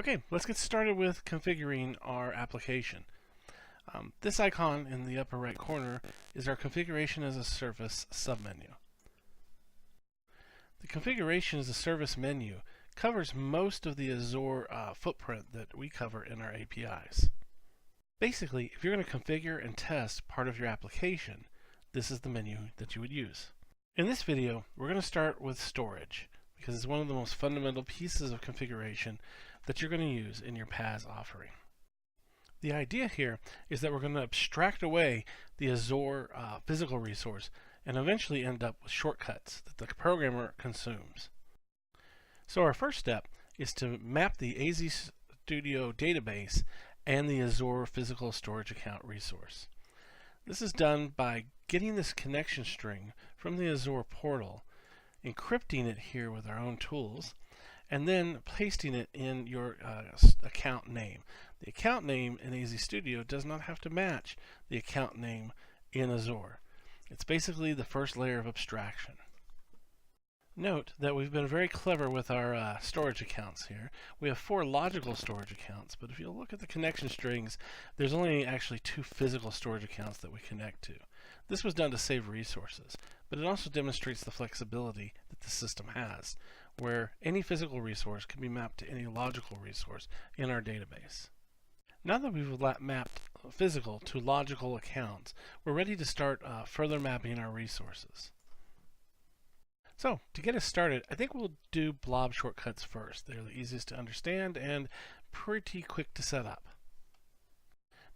Okay, let's get started with configuring our application. This icon in the upper right corner is our Configuration as a Service submenu. The Configuration as a Service menu covers most of the Azure footprint that we cover in our APIs. Basically, if you're going to configure and test part of your application, this is the menu that you would use. In this video, we're going to start with storage, because it's one of the most fundamental pieces of configuration that you're going to use in your PaaS offering. The idea here is that we're going to abstract away the Azure physical resource and eventually end up with shortcuts that the programmer consumes. So our first step is to map the AzStudio database and the Azure physical storage account resource. This is done by getting this connection string from the Azure portal, encrypting it here with our own tools, and then pasting it in your account name. The account name in AzStudio does not have to match the account name in Azure. It's basically the first layer of abstraction. Note that we've been very clever with our storage accounts here. We have 4 logical storage accounts, but if you look at the connection strings, there's only actually 2 physical storage accounts that we connect to. This was done to save resources, but it also demonstrates the flexibility that the system has, where any physical resource can be mapped to any logical resource in our database. Now that we've mapped physical to logical accounts, we're ready to start further mapping our resources. So, to get us started, I think we'll do Blob Shortcuts first. They're the easiest to understand and pretty quick to set up.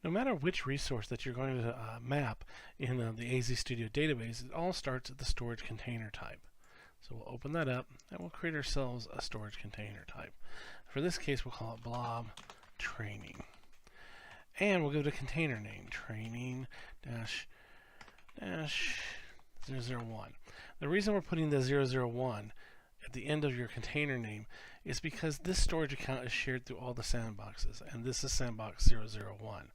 No matter which resource that you're going to map in the AzStudio database, it all starts at the storage container type. So we'll open that up and we'll create ourselves a storage container type. For this case, we'll call it Blob Training. And we'll give it a container name, training -001. The reason we're putting the 001 at the end of your container name is because this storage account is shared through all the sandboxes, and this is sandbox 001.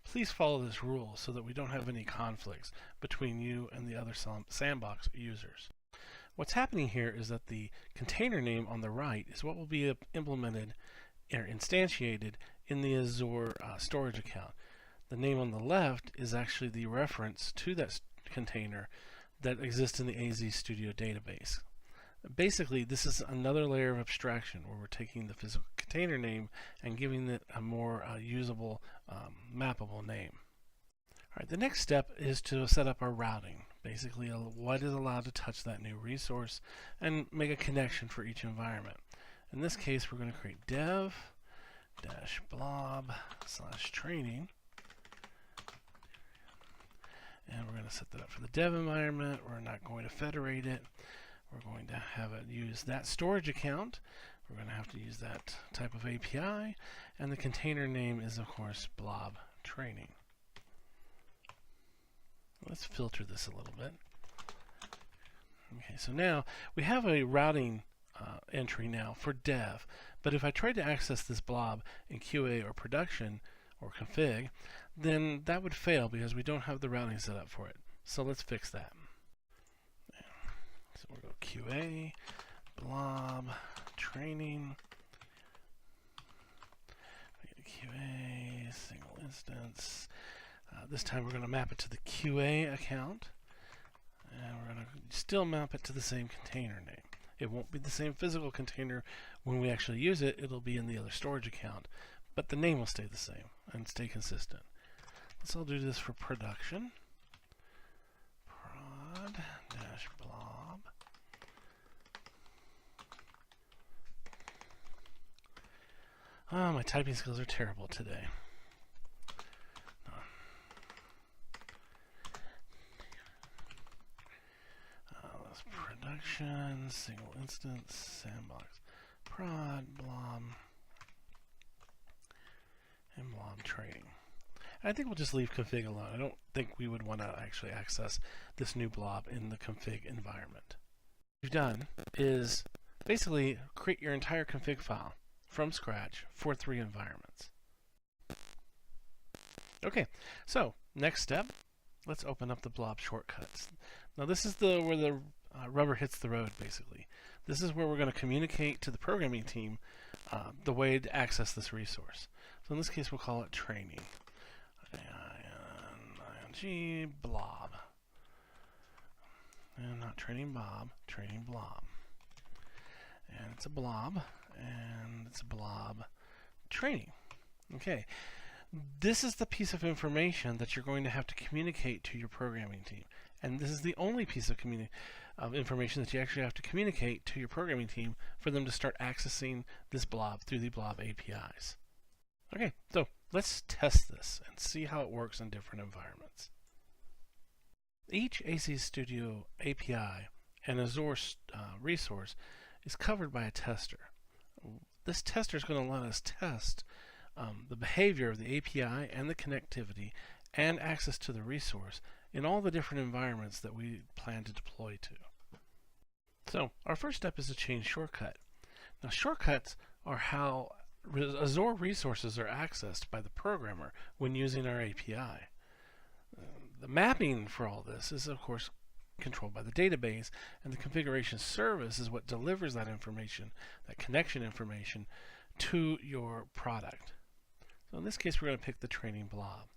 Please follow this rule so that we don't have any conflicts between you and the other sandbox users. What's happening here is that the container name on the right is what will be implemented or instantiated in the Azure storage account. The name on the left is actually the reference to that container that exists in the AzStudio database. Basically, this is another layer of abstraction where we're taking the physical container name and giving it a more usable, mappable name. All right, the next step is to set up our routing. Basically, what is allowed to touch that new resource and make a connection for each environment. In this case, we're going to create dev-blob/training. And we're going to set that up for the dev environment. We're not going to federate it. We're going to have it use that storage account. We're going to have to use that type of API. And the container name is, of course, Blob Training. Let's filter this a little bit. Okay, so now we have a routing entry now for dev. But if I tried to access this blob in QA or production or config, then that would fail because we don't have the routing set up for it. So let's fix that. So we'll go QA, blob, training, QA, single instance. This time we're going to map it to the QA account, and we're going to still map it to the same container name. It won't be the same physical container when we actually use it. It'll be in the other storage account, but the name will stay the same and stay consistent. Let's all do this for production. Prod-blob. Oh, my typing skills are terrible today. That's production, single instance, sandbox, prod, blob, and blob training. I think we'll just leave config alone. I don't think we would want to actually access this new blob in the config environment. What we've done is basically create your entire config file from scratch for 3 environments. Okay, so next step, let's open up the Blob Shortcuts. Now this is where the rubber hits the road, basically. This is where we're going to communicate to the programming team the way to access this resource. So in this case, we'll call it training. ING blob. And not training Bob, training blob. And it's a blob, and it's a blob training. Okay. This is the piece of information that you're going to have to communicate to your programming team. And this is the only piece of information that you actually have to communicate to your programming team for them to start accessing this blob through the blob APIs. Okay, so let's test this and see how it works in different environments. Each AzStudio API and Azure resource is covered by a tester. This tester is going to let us test the behavior of the API and the connectivity and access to the resource in all the different environments that we plan to deploy to. So our first step is to change shortcut. Now shortcuts are how Azure resources are accessed by the programmer when using our API. The mapping for all this is of course controlled by the database, and the configuration service is what delivers that information, that connection information, to your product. So in this case, we're going to pick the training blob.